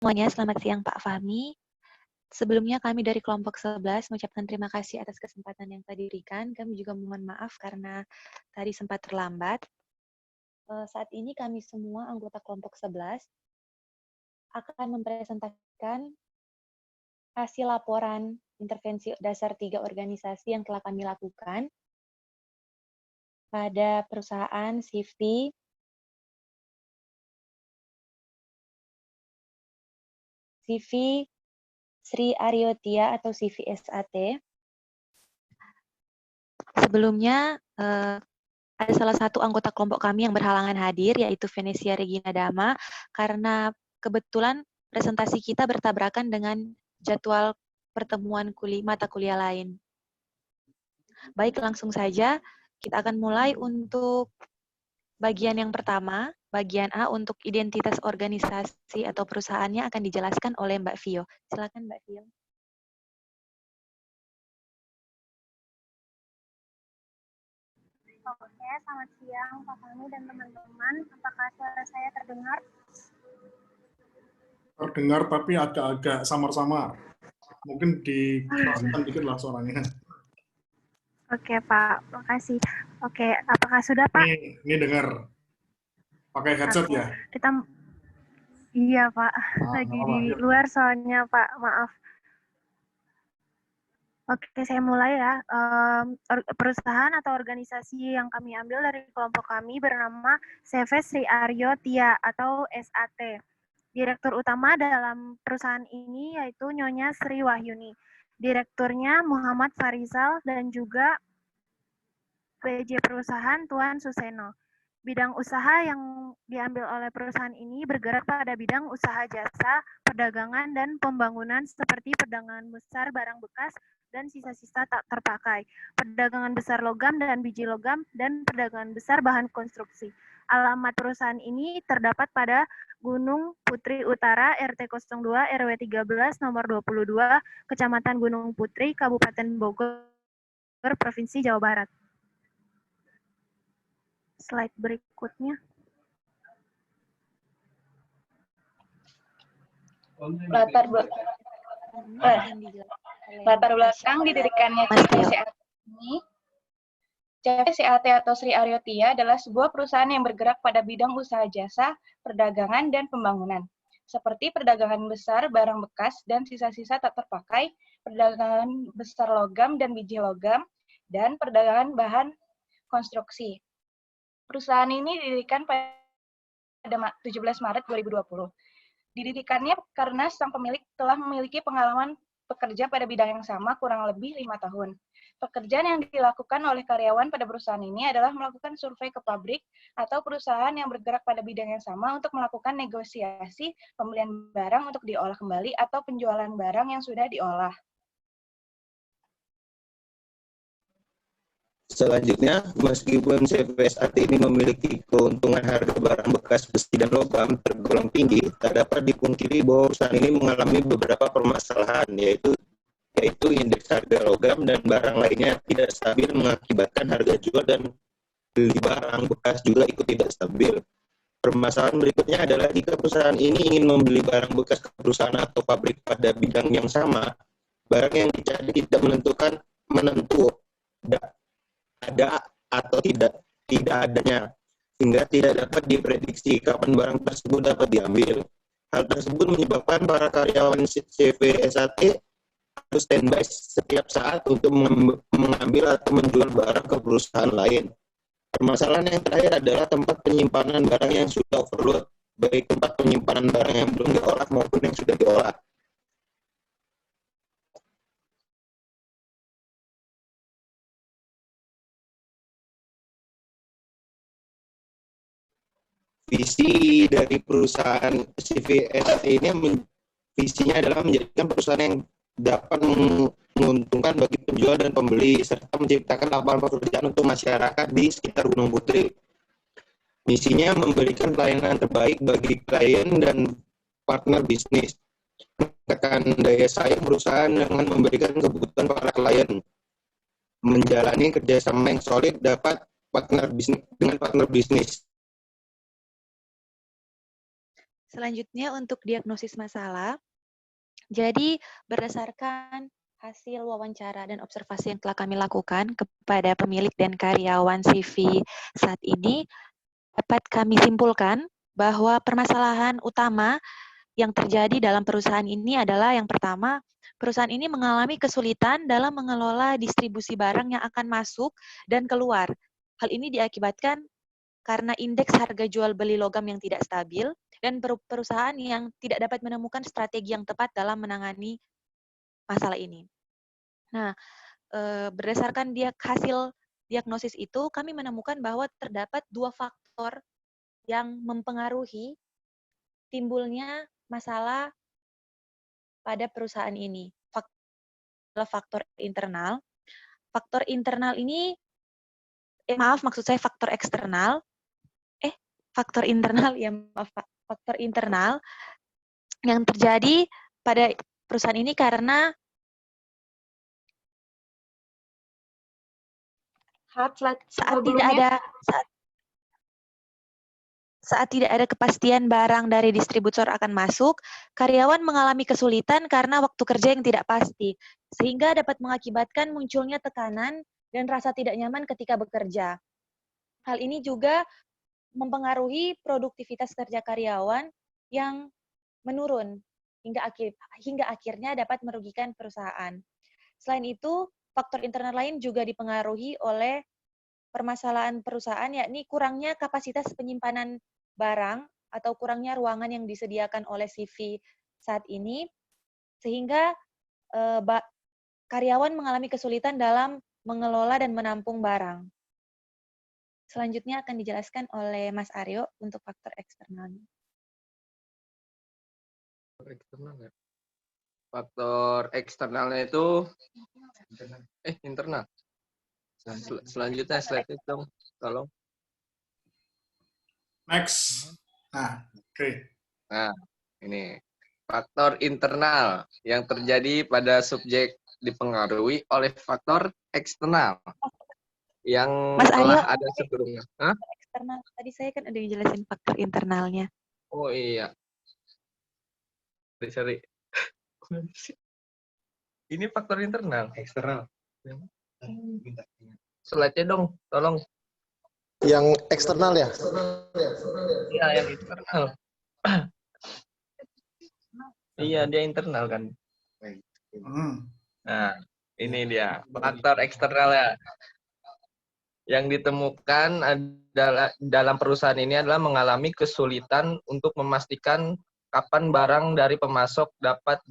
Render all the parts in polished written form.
Semuanya, selamat siang Pak Fahmi. Sebelumnya kami dari kelompok 11 mengucapkan terima kasih atas kesempatan yang tadi diberikan. Kami juga mohon maaf karena tadi sempat terlambat. Saat ini kami semua anggota kelompok 11 akan mempresentasikan hasil laporan intervensi dasar 3 organisasi yang telah kami lakukan pada perusahaan CV Sri Aryotia atau CVSAT. Sebelumnya, ada salah satu anggota kelompok kami yang berhalangan hadir, yaitu Venesia Regina Dama, karena kebetulan presentasi kita bertabrakan dengan jadwal pertemuan mata kuliah lain. Baik, langsung saja kita akan mulai untuk bagian yang pertama. Bagian A untuk identitas organisasi atau perusahaannya akan dijelaskan oleh Mbak Vio. Silakan Mbak Vio. Oke, selamat siang Pak Fahmi dan teman-teman. Apakah suara saya terdengar? Terdengar tapi agak-agak samar-samar. Mungkin dikeraskan dikit lah suaranya. Oke Pak, makasih. Oke, apakah sudah Pak? Ini dengar. Pakai headset ya? Iya Pak, lagi di luar soalnya Pak, maaf. Oke, saya mulai ya. Perusahaan atau organisasi yang kami ambil dari kelompok kami bernama CV Sri Aryotia atau SAT. Direktur utama dalam perusahaan ini yaitu Nyonya Sri Wahyuni. Direkturnya Muhammad Farizal dan juga PJ Perusahaan Tuan Suseno. Bidang usaha yang diambil oleh perusahaan ini bergerak pada bidang usaha jasa, perdagangan, dan pembangunan seperti perdagangan besar barang bekas dan sisa-sisa tak terpakai, perdagangan besar logam dan biji logam, dan perdagangan besar bahan konstruksi. Alamat perusahaan ini terdapat pada Gunung Putri Utara, RT 02, RW 13, nomor 22, Kecamatan Gunung Putri, Kabupaten Bogor, Provinsi Jawa Barat. Slide berikutnya. Latar belakang didirikannya CVSAT ini, CVSAT atau Sri Aryotia adalah sebuah perusahaan yang bergerak pada bidang usaha jasa, perdagangan, dan pembangunan, seperti perdagangan besar barang bekas dan sisa-sisa tak terpakai, perdagangan besar logam dan biji logam, dan perdagangan bahan konstruksi. Perusahaan ini didirikan pada 17 Maret 2020. Didirikannya karena sang pemilik telah memiliki pengalaman bekerja pada bidang yang sama kurang lebih 5 tahun. Pekerjaan yang dilakukan oleh karyawan pada perusahaan ini adalah melakukan survei ke pabrik atau perusahaan yang bergerak pada bidang yang sama untuk melakukan negosiasi pembelian barang untuk diolah kembali atau penjualan barang yang sudah diolah. Selanjutnya, meskipun CVSAT ini memiliki keuntungan harga barang bekas besi dan logam tergolong tinggi, tak dapat dipungkiri bahwa perusahaan ini mengalami beberapa permasalahan, yaitu indeks harga logam dan barang lainnya tidak stabil mengakibatkan harga jual dan beli barang bekas juga ikut tidak stabil. Permasalahan berikutnya adalah jika perusahaan ini ingin membeli barang bekas ke perusahaan atau pabrik pada bidang yang sama, barang yang dicari tidak menentu ada atau tidak adanya, sehingga tidak dapat diprediksi kapan barang tersebut dapat diambil. Hal tersebut menyebabkan para karyawan CVSAT harus standby setiap saat untuk mengambil atau menjual barang ke perusahaan lain. Permasalahan yang terakhir adalah tempat penyimpanan barang yang sudah overload, baik tempat penyimpanan barang yang belum diolah maupun yang sudah diolah. Visi dari perusahaan CVSAT ini visinya adalah menjadikan perusahaan yang dapat menguntungkan bagi penjual dan pembeli serta menciptakan lapangan pekerjaan untuk masyarakat di sekitar Gunung Putri. Misinya memberikan pelayanan terbaik bagi klien dan partner bisnis, meningkatkan daya saing perusahaan dengan memberikan kebutuhan para klien, menjalani kerjasama yang solid dengan partner bisnis. Selanjutnya untuk diagnosis masalah. Jadi berdasarkan hasil wawancara dan observasi yang telah kami lakukan kepada pemilik dan karyawan CV saat ini, dapat kami simpulkan bahwa permasalahan utama yang terjadi dalam perusahaan ini adalah yang pertama, perusahaan ini mengalami kesulitan dalam mengelola distribusi barang yang akan masuk dan keluar. Hal ini diakibatkan karena indeks harga jual beli logam yang tidak stabil dan perusahaan yang tidak dapat menemukan strategi yang tepat dalam menangani masalah ini. Nah, berdasarkan hasil diagnosis itu, kami menemukan bahwa terdapat 2 faktor yang mempengaruhi timbulnya masalah pada perusahaan ini. Faktor internal. Faktor internal ini, maksud saya faktor eksternal. Faktor internal, ya maaf Pak. Faktor internal yang terjadi pada perusahaan ini karena saat tidak ada kepastian barang dari distributor akan masuk, karyawan mengalami kesulitan karena waktu kerja yang tidak pasti, sehingga dapat mengakibatkan munculnya tekanan dan rasa tidak nyaman ketika bekerja. Hal ini juga mempengaruhi produktivitas kerja karyawan yang menurun hingga akhirnya dapat merugikan perusahaan. Selain itu, faktor internal lain juga dipengaruhi oleh permasalahan perusahaan, yakni kurangnya kapasitas penyimpanan barang atau kurangnya ruangan yang disediakan oleh CV saat ini, sehingga karyawan mengalami kesulitan dalam mengelola dan menampung barang. Selanjutnya akan dijelaskan oleh Mas Aryo untuk faktor eksternalnya. Faktor eksternalnya itu internal. Selanjutnya slide itu dong, tolong. Next. Nah, oke. Nah, ini faktor internal yang terjadi pada subjek dipengaruhi oleh faktor eksternal yang Mas telah Aryo, ada sebelumnya. Hah? Eksternal. Tadi saya kan udah jelasin faktor internalnya. Oh iya. Sorry. Ini faktor internal. Eksternal. Slide-nya dong, tolong. Yang eksternal ya? Iya, yang internal. Iya, dia internal kan. Nah, ini dia faktor eksternal ya. Yang ditemukan adalah dalam perusahaan ini adalah mengalami kesulitan untuk memastikan kapan barang dari pemasok dapat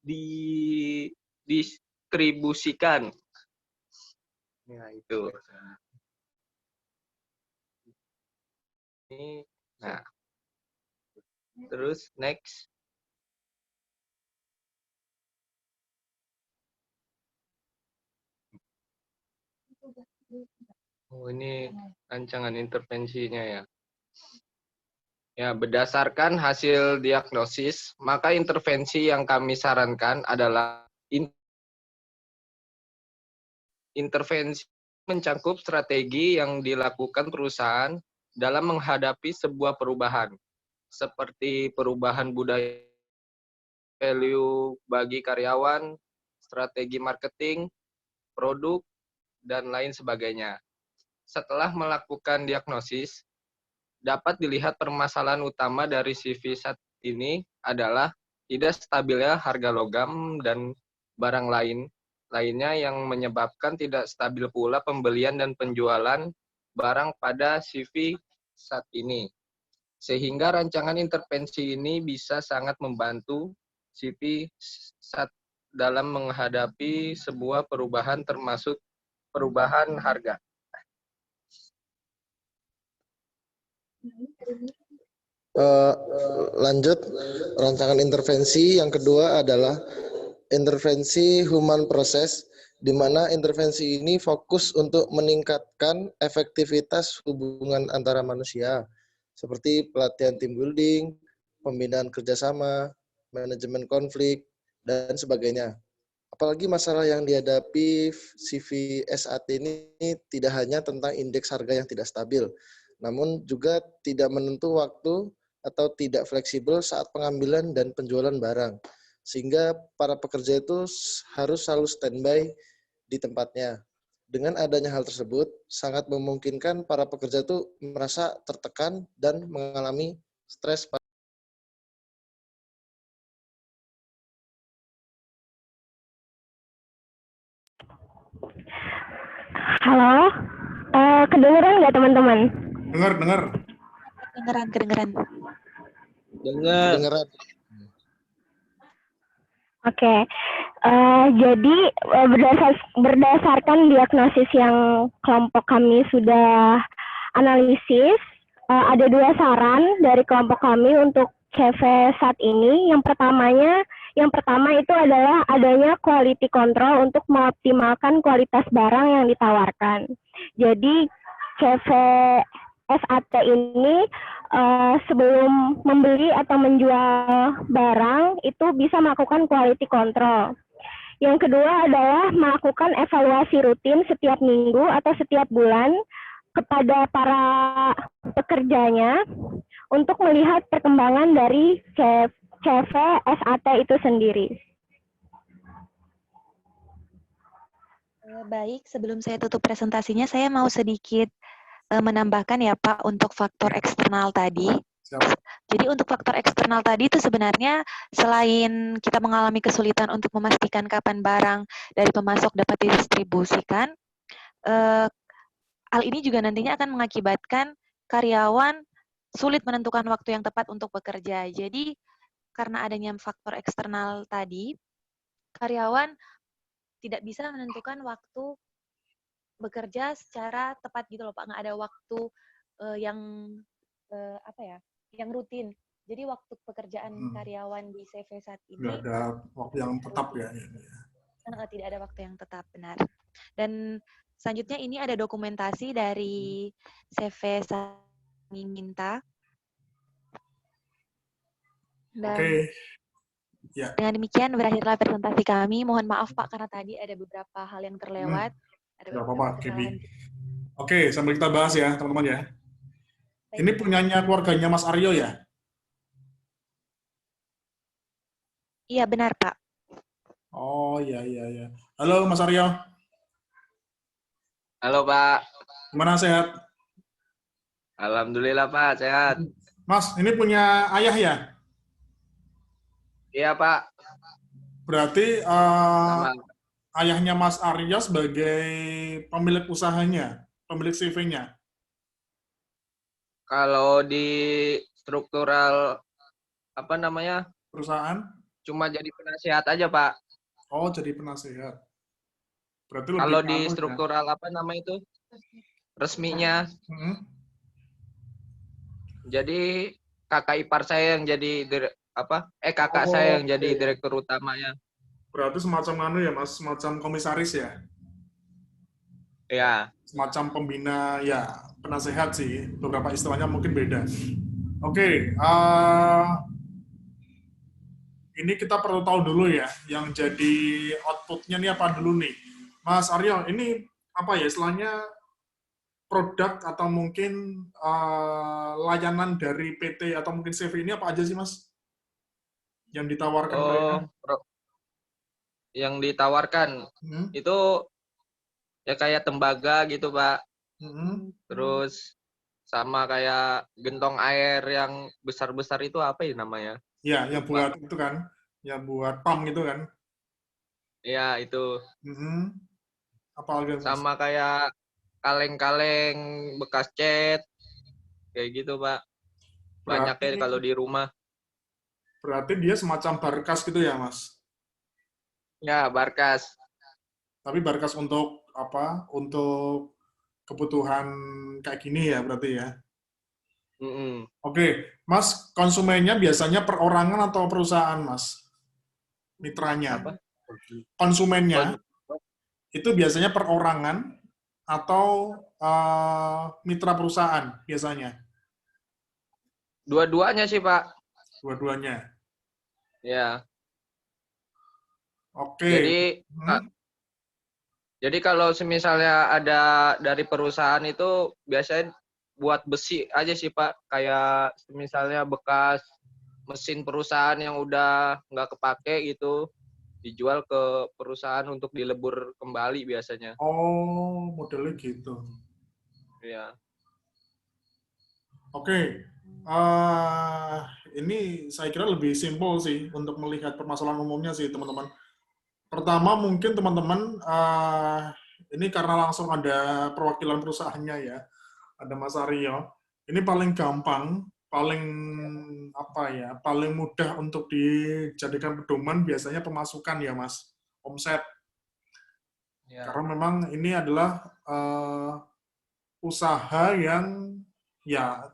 didistribusikan. Ya, itu. Ini, nah. Terus next. Oh, ini rancangan intervensinya ya. Ya, berdasarkan hasil diagnosis, maka intervensi yang kami sarankan adalah intervensi mencakup strategi yang dilakukan perusahaan dalam menghadapi sebuah perubahan, seperti perubahan budaya value bagi karyawan, strategi marketing, produk, dan lain sebagainya. Setelah melakukan diagnosis, dapat dilihat permasalahan utama dari CV saat ini adalah tidak stabilnya harga logam dan barang lainnya yang menyebabkan tidak stabil pula pembelian dan penjualan barang pada CV saat ini. Sehingga rancangan intervensi ini bisa sangat membantu CV saat dalam menghadapi sebuah perubahan termasuk perubahan harga. Lanjut, rancangan intervensi yang kedua adalah intervensi human process, di mana intervensi ini fokus untuk meningkatkan efektivitas hubungan antara manusia, seperti pelatihan team building, pembinaan kerjasama, manajemen konflik, dan sebagainya. Apalagi masalah yang dihadapi CV SAT ini tidak hanya tentang indeks harga yang tidak stabil, namun juga tidak menentu waktu atau tidak fleksibel saat pengambilan dan penjualan barang. Sehingga para pekerja itu harus selalu standby di tempatnya. Dengan adanya hal tersebut, sangat memungkinkan para pekerja itu merasa tertekan dan mengalami stres. Halo, kedengeran nggak teman-teman? Dengar. Kedengeran. Kedengeran. Oke, jadi berdasarkan diagnosis yang kelompok kami sudah analisis, ada 2 saran dari kelompok kami untuk CV saat ini. Yang pertama itu adalah adanya quality control untuk mengoptimalkan kualitas barang yang ditawarkan. Jadi CV SAT ini sebelum membeli atau menjual barang itu bisa melakukan quality control. Yang kedua adalah melakukan evaluasi rutin setiap minggu atau setiap bulan kepada para pekerjanya untuk melihat perkembangan dari CV SAT itu sendiri. Baik, sebelum saya tutup presentasinya, saya mau sedikit menambahkan ya Pak untuk faktor eksternal tadi. Siap. Jadi untuk faktor eksternal tadi itu sebenarnya selain kita mengalami kesulitan untuk memastikan kapan barang dari pemasok dapat didistribusikan, hal ini juga nantinya akan mengakibatkan karyawan sulit menentukan waktu yang tepat untuk bekerja. Jadi karena adanya faktor eksternal tadi, karyawan tidak bisa menentukan waktu bekerja secara tepat gitu loh Pak, nggak ada waktu yang yang rutin. Jadi waktu pekerjaan karyawan di CV saat ini Nggak ada waktu yang tetap ya. tidak ada waktu yang tetap, benar. Dan selanjutnya ini ada dokumentasi dari CV saat kami minta. Dan Ya. dengan demikian berakhirlah presentasi kami. Mohon maaf Pak karena tadi ada beberapa hal yang terlewat. Nggak apa-apa, Gaby. Oke, sambil kita bahas ya, teman-teman ya. Ini punyanya keluarganya Mas Aryo ya? Iya, benar, Pak. Oh, iya. Halo, Mas Aryo. Halo, Pak. Gimana, sehat? Alhamdulillah, Pak, sehat. Mas, ini punya ayah ya? Iya, Pak. Berarti ayahnya Mas Aryo sebagai pemilik usahanya, pemilik CV-nya? Kalau di struktural, perusahaan? Cuma jadi penasehat aja, Pak. Oh, jadi penasehat. Berarti lebih kalau di struktural resminya. Jadi kakak ipar saya yang jadi kakak saya yang jadi direktur utamanya. Berarti semacam ya, Mas, semacam komisaris ya? Ya. Semacam pembina, ya, penasehat sih. Beberapa istilahnya mungkin beda. Oke, ini kita perlu tahu dulu ya, yang jadi output-nya nih apa dulu nih. Mas Aryo, ini apa ya istilahnya produk atau mungkin layanan dari PT atau mungkin CV ini apa aja sih, Mas? Yang ditawarkan mereka? Yang ditawarkan itu ya kayak tembaga gitu, Pak. Terus sama kayak gentong air yang besar-besar itu apa ya namanya? Ya, yang buat itu kan, yang buat pump gitu kan? Iya, itu. Apa lagi, Mas? Sama kayak kaleng-kaleng bekas cat, kayak gitu, Pak. Banyak ya kalau di rumah. Berarti dia semacam barkas gitu ya, Mas? Ya, barkas. Tapi barkas untuk apa? Untuk kebutuhan kayak gini ya berarti ya? Oke, Mas, konsumennya biasanya perorangan atau perusahaan, Mas? Mitranya. Apa? Konsumennya itu biasanya perorangan atau mitra perusahaan biasanya? Dua-duanya sih, Pak. Dua-duanya. Ya. Oke. Jadi kalau misalnya ada dari perusahaan itu biasanya buat besi aja sih Pak, kayak misalnya bekas mesin perusahaan yang udah nggak kepake gitu, dijual ke perusahaan untuk dilebur kembali biasanya. Oh, modelnya gitu. Ya. Oke, ini saya kira lebih simpel sih untuk melihat permasalahan umumnya sih teman-teman. Pertama mungkin teman-teman, ini karena langsung ada perwakilan perusahaannya ya, ada Mas Aryo. Ini paling gampang, paling apa ya, paling mudah untuk dijadikan pedoman biasanya pemasukan ya Mas, omset. Ya. Karena memang ini adalah usaha yang ya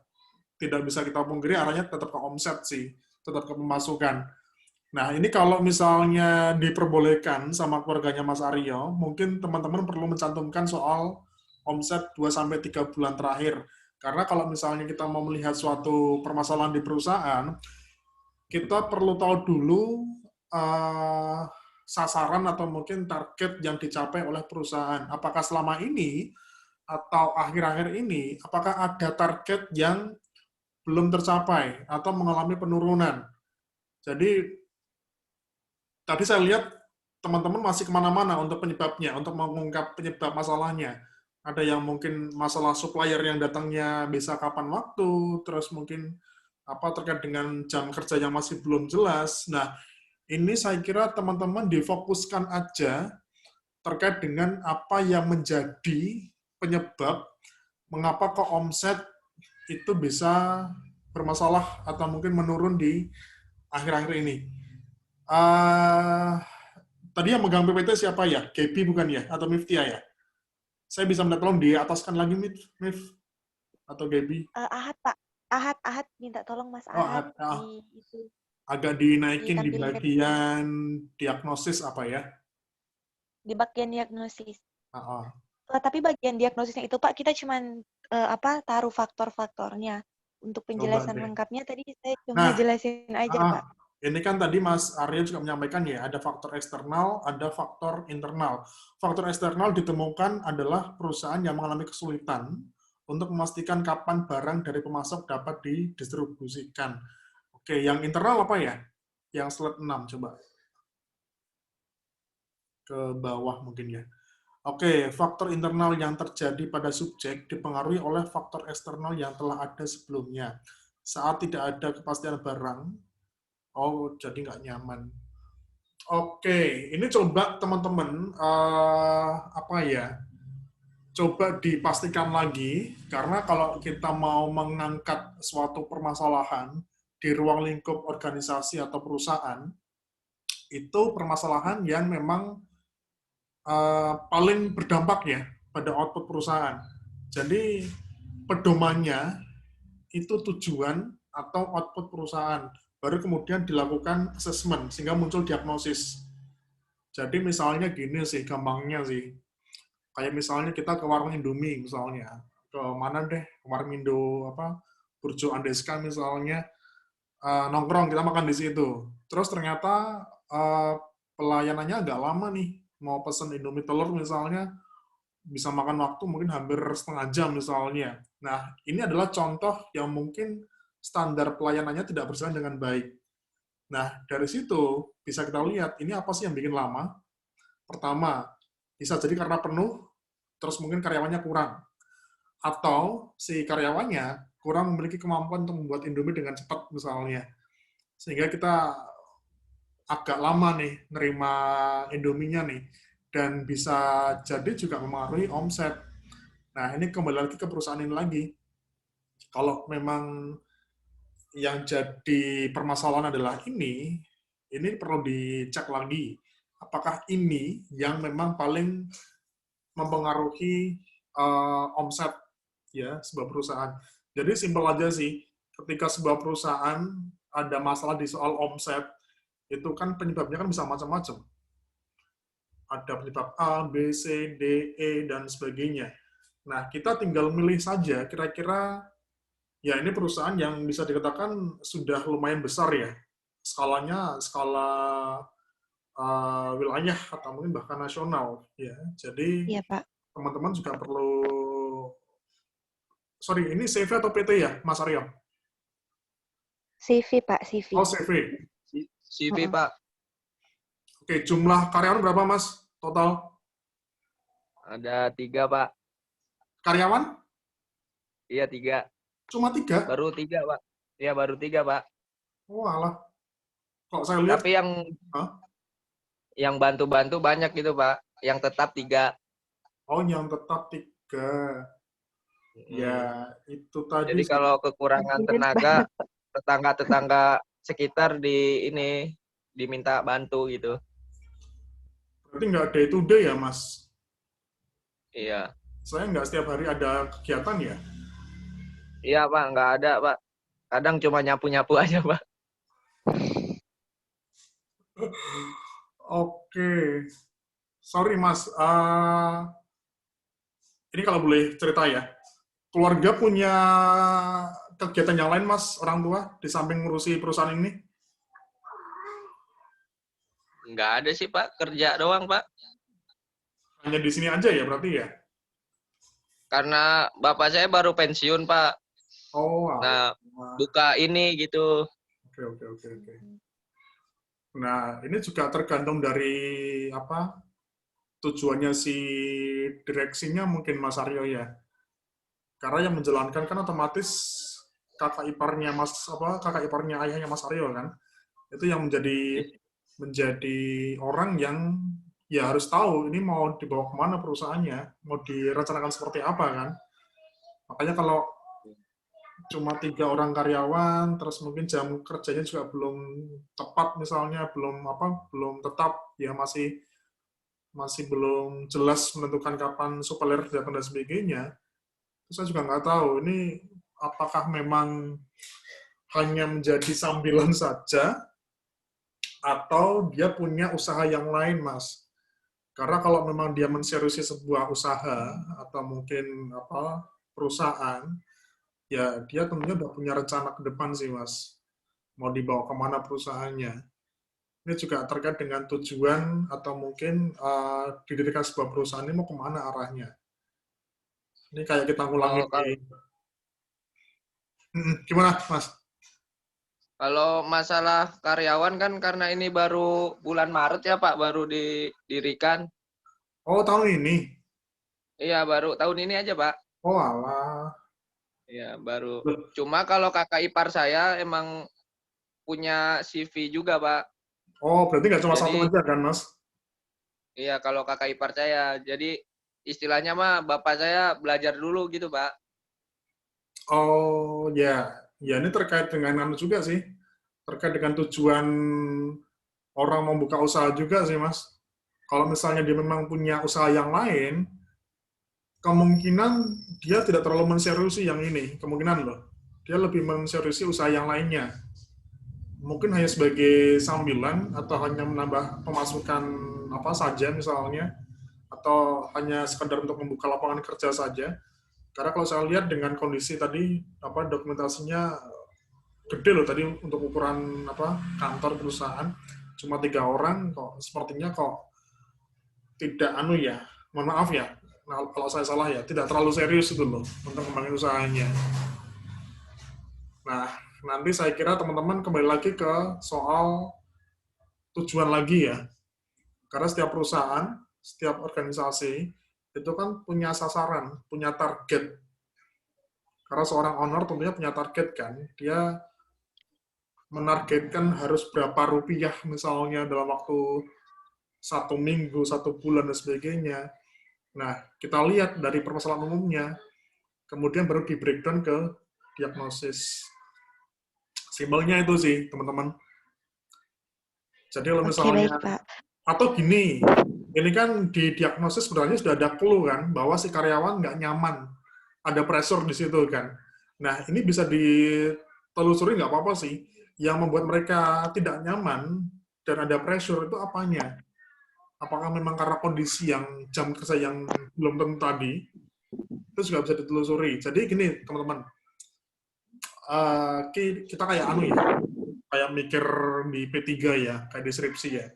tidak bisa kita pungkiri arahnya tetap ke omset sih, tetap ke pemasukan. Nah, ini kalau misalnya diperbolehkan sama keluarganya Mas Aryo, mungkin teman-teman perlu mencantumkan soal omset 2-3 bulan terakhir. Karena kalau misalnya kita mau melihat suatu permasalahan di perusahaan, kita perlu tahu dulu sasaran atau mungkin target yang dicapai oleh perusahaan. Apakah selama ini atau akhir-akhir ini, apakah ada target yang belum tercapai atau mengalami penurunan. Jadi, tadi saya lihat teman-teman masih kemana-mana untuk penyebabnya, untuk mengungkap penyebab masalahnya. Ada yang mungkin masalah supplier yang datangnya bisa kapan waktu, terus mungkin apa terkait dengan jam kerja yang masih belum jelas. Nah, ini saya kira teman-teman difokuskan aja terkait dengan apa yang menjadi penyebab mengapa kok omset itu bisa bermasalah atau mungkin menurun di akhir-akhir ini. Tadi yang megang PPT siapa ya? Gaby bukan ya? Atau Miftia ya? Saya bisa minta tolong diataskan lagi, Mif? Atau Gaby? Ahad, Pak. Ahad minta tolong Mas Oh, Ahad Ahad. di itu. Agak dinaikin di Ditampilin bagian diagnosis apa ya? di bagian diagnosis. Ah. Tapi bagian diagnosisnya itu Pak, kita cuman taruh faktor-faktornya. Untuk penjelasan lengkapnya tadi saya cuma jelasin aja, Pak. Ini kan tadi Mas Arya juga menyampaikan ya, ada faktor eksternal, ada faktor internal. Faktor eksternal ditemukan adalah perusahaan yang mengalami kesulitan untuk memastikan kapan barang dari pemasok dapat didistribusikan. Oke, yang internal apa ya? Yang slide 6, coba. Ke bawah mungkin ya. Oke, faktor internal yang terjadi pada subjek dipengaruhi oleh faktor eksternal yang telah ada sebelumnya. Saat tidak ada kepastian barang, jadi nggak nyaman. Oke, ini coba teman-teman, coba dipastikan lagi, karena kalau kita mau mengangkat suatu permasalahan di ruang lingkup organisasi atau perusahaan, itu permasalahan yang memang paling berdampak ya pada output perusahaan. Jadi pedomannya itu tujuan atau output perusahaan. Baru kemudian dilakukan assessment sehingga muncul diagnosis. Jadi misalnya gini sih, gampangnya sih. Kayak misalnya kita ke warung Indomie misalnya. Ke mana deh? Ke warung Indo Burjo Andeska misalnya. Nongkrong kita makan di situ. Terus ternyata pelayanannya agak lama nih. Mau pesen Indomie telur misalnya, bisa makan waktu mungkin hampir setengah jam misalnya. Nah, ini adalah contoh yang mungkin standar pelayanannya tidak berjalan dengan baik. Nah, dari situ bisa kita lihat, ini apa sih yang bikin lama? Pertama, bisa jadi karena penuh, terus mungkin karyawannya kurang. Atau si karyawannya kurang memiliki kemampuan untuk membuat Indomie dengan cepat misalnya. Sehingga kita agak lama nih nerima Indominya nih, dan bisa jadi juga mempengaruhi omset. Nah, ini kembali lagi ke perusahaan ini lagi. Kalau memang yang jadi permasalahan adalah ini perlu dicek lagi. Apakah ini yang memang paling mempengaruhi omset ya sebuah perusahaan. Jadi simpel aja sih, ketika sebuah perusahaan ada masalah di soal omset, itu kan penyebabnya kan bisa macam-macam. Ada penyebab A, B, C, D, E, dan sebagainya. Nah, kita tinggal milih saja kira-kira, ya ini perusahaan yang bisa dikatakan sudah lumayan besar ya. Skalanya, skala wilayah atau mungkin bahkan nasional. Ya. Jadi, Iya, Pak. teman-teman juga perlu sorry, ini CV atau PT ya, Mas Aryo? CV, Pak, CV. Oh, CV. CV, Pak. Oke, jumlah karyawan berapa, Mas? Total? Ada 3, Pak. Karyawan? Iya, 3. Cuma 3? Baru 3, Pak. Iya, baru 3, Pak. Oh, alah. Kok saya lihat, Tapi Hah? yang bantu-bantu banyak gitu, Pak. Yang tetap 3. Oh, yang tetap 3. Ya, itu tadi Jadi sih. kalau kekurangan tenaga, tetangga-tetangga sekitar diminta bantu gitu. Berarti nggak day to day ya, Mas? Iya. Saya nggak setiap hari ada kegiatan ya? Iya, Pak, nggak ada, Pak. Kadang cuma nyapu-nyapu aja, Pak. Oke. Sorry, Mas. Ini kalau boleh cerita ya. Keluarga punya kegiatan yang lain, Mas, orang tua, di samping ngurusi perusahaan ini? Nggak ada sih, Pak. Kerja doang, Pak. Hanya di sini aja ya, berarti ya? Karena bapak saya baru pensiun, Pak. Oh, Nah, buka ini gitu. Oke. Nah, ini juga tergantung dari apa tujuannya si direksinya mungkin Mas Aryo ya. Karena yang menjalankan kan otomatis kakak iparnya ayahnya Mas Aryo kan. Itu yang menjadi orang yang ya harus tahu ini mau dibawa kemana perusahaannya, mau direncanakan seperti apa kan. Makanya kalau cuma 3 orang karyawan, terus mungkin jam kerjanya juga belum tepat misalnya, belum tetap, ya masih belum jelas menentukan kapan supplier datang dan sebagainya. Terus saya juga nggak tahu ini apakah memang hanya menjadi sambilan saja atau dia punya usaha yang lain, Mas. Karena kalau memang dia menseriusi sebuah usaha atau mungkin perusahaan, ya dia tentunya udah punya rencana ke depan sih, Mas. Mau dibawa kemana perusahaannya. Ini juga terkait dengan tujuan atau mungkin didirikan sebuah perusahaan ini mau kemana arahnya. Ini kayak kita ngulangi gimana, Mas? Kalau masalah karyawan kan karena ini baru bulan Maret ya, Pak, baru didirikan. Oh, tahun ini? Iya, baru tahun ini aja, Pak. Oh, alah. Iya, baru. Cuma kalau kakak ipar saya emang punya CV juga, Pak. Oh, berarti nggak cuma Jadi, satu aja kan, Mas? iya, kalau kakak ipar saya. Jadi, istilahnya mah bapak saya belajar dulu gitu, Pak. Oh, ya. Ya, ini terkait dengan juga sih. Terkait dengan tujuan orang membuka usaha juga sih, Mas. Kalau misalnya dia memang punya usaha yang lain, kemungkinan dia tidak terlalu menseriusi yang ini. Kemungkinan loh. Dia lebih menseriusi usaha yang lainnya. Mungkin hanya sebagai sambilan atau hanya menambah pemasukan apa saja misalnya. Atau hanya sekedar untuk membuka lapangan kerja saja. Karena kalau saya lihat dengan kondisi tadi dokumentasinya gede loh tadi untuk ukuran kantor perusahaan cuma 3 orang kok sepertinya kok tidak mohon maaf ya, nah, kalau saya salah ya, tidak terlalu serius itu loh untuk kembangin usahanya. Nah, nanti saya kira teman-teman kembali lagi ke soal tujuan lagi ya. Karena setiap perusahaan, setiap organisasi itu kan punya sasaran, punya target. Karena seorang owner tentunya punya target kan. Dia menargetkan harus berapa rupiah misalnya dalam waktu 1 minggu, 1 bulan, dan sebagainya. Nah, kita lihat dari permasalahan umumnya, kemudian baru di breakdown ke diagnosis. Simpelnya itu sih, teman-teman. Jadi kalau misalnya, baik, Pak. Atau gini, ini kan di diagnosis sebenarnya sudah ada clue kan, bahwa si karyawan nggak nyaman, ada pressure di situ kan. Nah, ini bisa ditelusuri nggak apa-apa sih, yang membuat mereka tidak nyaman dan ada pressure itu apanya? Apakah memang karena kondisi yang jam kerja yang belum tentu tadi, itu juga bisa ditelusuri. Jadi gini, teman-teman, kita kayak kayak mikir di P3 ya, kayak deskripsi ya.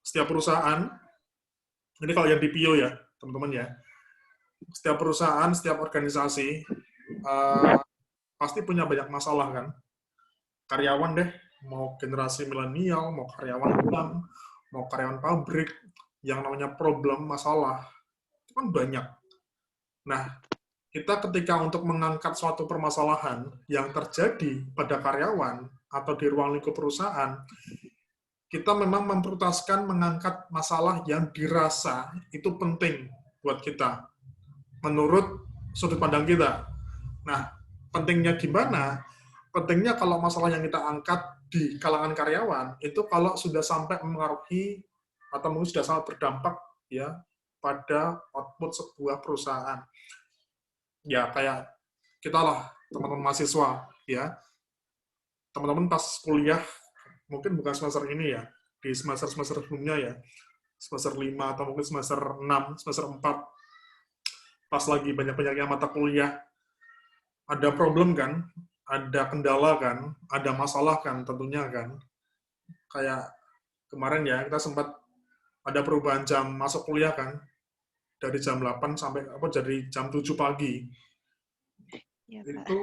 Setiap perusahaan, ini kalau yang di PIO ya, teman-teman ya, setiap perusahaan, setiap organisasi, pasti punya banyak masalah kan. Karyawan deh, mau generasi milenial, mau karyawan bank, mau karyawan pabrik, yang namanya problem, masalah, itu kan banyak. Nah, kita ketika untuk mengangkat suatu permasalahan yang terjadi pada karyawan atau di ruang lingkup perusahaan, kita memang memprioritaskan mengangkat masalah yang dirasa itu penting buat kita, menurut sudut pandang kita. Nah, pentingnya gimana? Pentingnya kalau masalah yang kita angkat di kalangan karyawan, itu kalau sudah sampai mengaruhi atau mungkin sudah sangat berdampak ya pada output sebuah perusahaan. Ya, kayak kita lah, teman-teman mahasiswa, ya. Teman-teman pas kuliah, mungkin bukan semester ini ya, di semester-semester sebelumnya ya, semester 5 atau mungkin semester 6, semester 4, pas lagi banyak-banyaknya mata kuliah, ada problem kan, ada kendala kan, ada masalah kan tentunya kan. Kayak kemarin ya, kita sempat ada perubahan jam masuk kuliah kan, dari jam 8 sampai jadi jam 7 pagi. Ya, Itu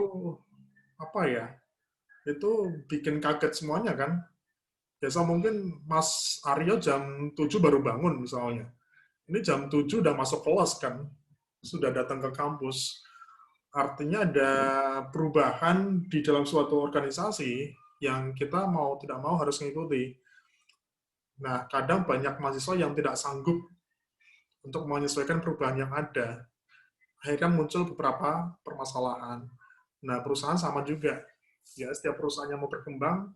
apa ya? Itu bikin kaget semuanya kan. Biasa mungkin Mas Aryo jam 7 baru bangun misalnya. Ini jam 7 udah masuk kelas kan, sudah datang ke kampus. Artinya ada perubahan di dalam suatu organisasi yang kita mau tidak mau harus mengikuti. Nah, kadang banyak mahasiswa yang tidak sanggup untuk menyesuaikan perubahan yang ada. Akhirnya muncul beberapa permasalahan. Nah, perusahaan sama juga. Ya, setiap perusahaan yang mau berkembang,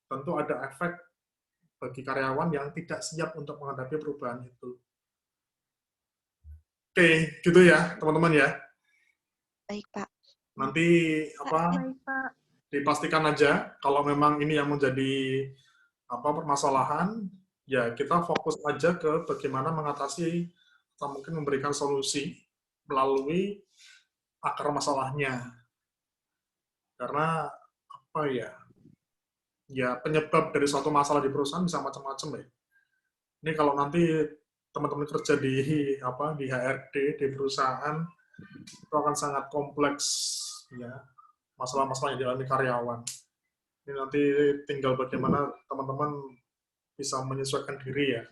tentu ada efek bagi karyawan yang tidak siap untuk menghadapi perubahan itu. Oke, gitu ya, teman-teman ya. baik Pak. Nanti Baik, Pak. dipastikan aja kalau memang ini yang menjadi permasalahan, ya kita fokus aja ke bagaimana mengatasi atau mungkin memberikan solusi melalui akar masalahnya. Karena ya penyebab dari suatu masalah di perusahaan bisa macam-macam ya. Ini kalau nanti teman-teman kerja di HRD di perusahaan itu akan sangat kompleks ya, masalah-masalah yang dialami karyawan. Ini nanti tinggal bagaimana teman-teman bisa menyesuaikan diri ya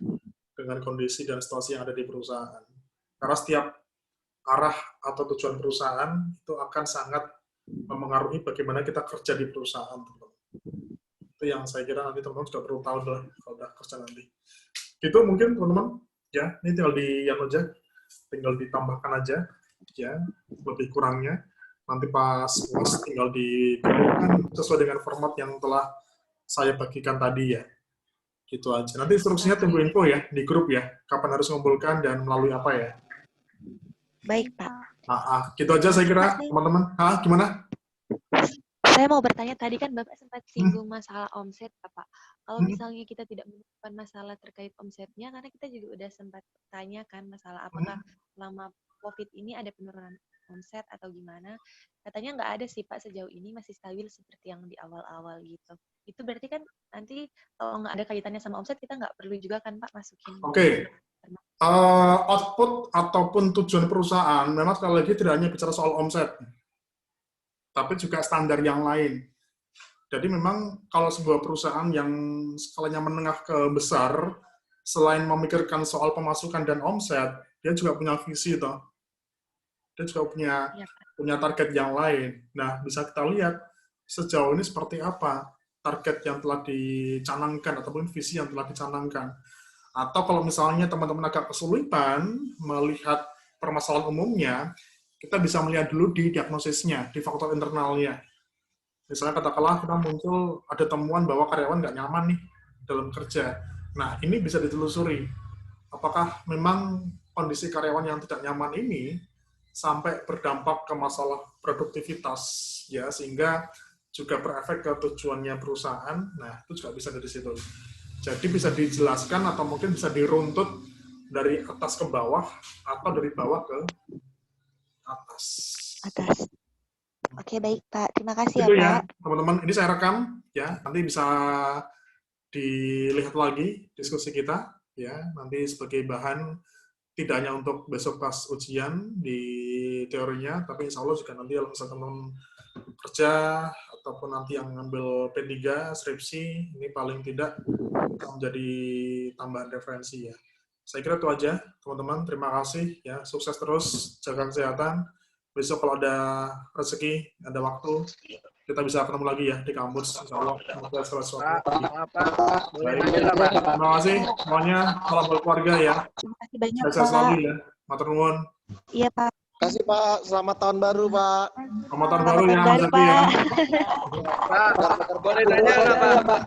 dengan kondisi dan situasi yang ada di perusahaan. Karena setiap arah atau tujuan perusahaan itu akan sangat memengaruhi bagaimana kita kerja di perusahaan, teman-teman. Itu yang saya kira nanti teman-teman sudah perlu tahu kalau udah kerja nanti. Itu mungkin teman-teman ya, ini tinggal ditambahkan aja ya lebih kurangnya. Nanti pas UAS tinggal dikumpulkan sesuai dengan format yang telah saya bagikan tadi ya. Gitu aja. Nanti instruksinya tunggu info ya di grup ya, kapan harus mengumpulkan dan melalui apa ya. Baik Pak. Gitu aja saya kira teman-teman. Gimana? Saya mau bertanya, tadi kan Bapak sempat singgung masalah omset, Pak. Kalau misalnya kita tidak menemukan masalah terkait omsetnya, karena kita juga udah sempat tanyakan masalah apakah selama COVID ini ada penurunan omset atau gimana. Katanya nggak ada sih Pak, sejauh ini masih stabil seperti yang di awal-awal gitu. Itu berarti kan nanti kalau nggak ada kaitannya sama omset, kita nggak perlu juga kan Pak masukin. Oke. Output ataupun tujuan perusahaan memang sekali lagi tidak hanya bicara soal omset, tapi juga standar yang lain. Jadi memang kalau sebuah perusahaan yang skalanya menengah ke besar, selain memikirkan soal pemasukan dan omset, dia juga punya visi toh. Dia juga punya target yang lain. Nah, bisa kita lihat sejauh ini seperti apa target yang telah dicanangkan ataupun visi yang telah dicanangkan. Atau kalau misalnya teman-teman agak kesulitan melihat permasalahan umumnya, kita bisa melihat dulu di diagnosisnya, di faktor internalnya. Misalnya katakanlah kita muncul ada temuan bahwa karyawan nggak nyaman nih dalam kerja. Nah, ini bisa ditelusuri. Apakah memang kondisi karyawan yang tidak nyaman ini sampai berdampak ke masalah produktivitas, ya, sehingga juga berefek ke tujuannya perusahaan. Nah, itu juga bisa dari situ. Jadi bisa dijelaskan atau mungkin bisa diruntut dari atas ke bawah atau dari bawah ke atas. Oke, baik Pak. Terima kasih itu ya Pak. Teman-teman. Ini saya rekam ya. Nanti bisa dilihat lagi diskusi kita ya. Nanti sebagai bahan tidak hanya untuk besok pas ujian di teorinya, tapi insya Allah juga nanti kalau misalkan teman kerja ataupun nanti yang ngambil P3, skripsi, ini paling tidak menjadi tambahan referensi ya. Saya kira itu aja, teman-teman. Terima kasih ya. Sukses terus, jaga kesehatan. Besok kalau ada rezeki, ada waktu, kita bisa ketemu lagi ya di kampus. Insya Allah. Terima kasih semuanya. Salam buat keluarga ya. Terima kasih banyak, Sukses Pak. selalu ya. Matur nuwun. Iya, Pak. Terima kasih Pak, selamat tahun baru Pak. Selamat tahun Selamat baru ya, tahun Mas baru, Zafi ya. Pak. Pak, boleh nanya nggak Pak?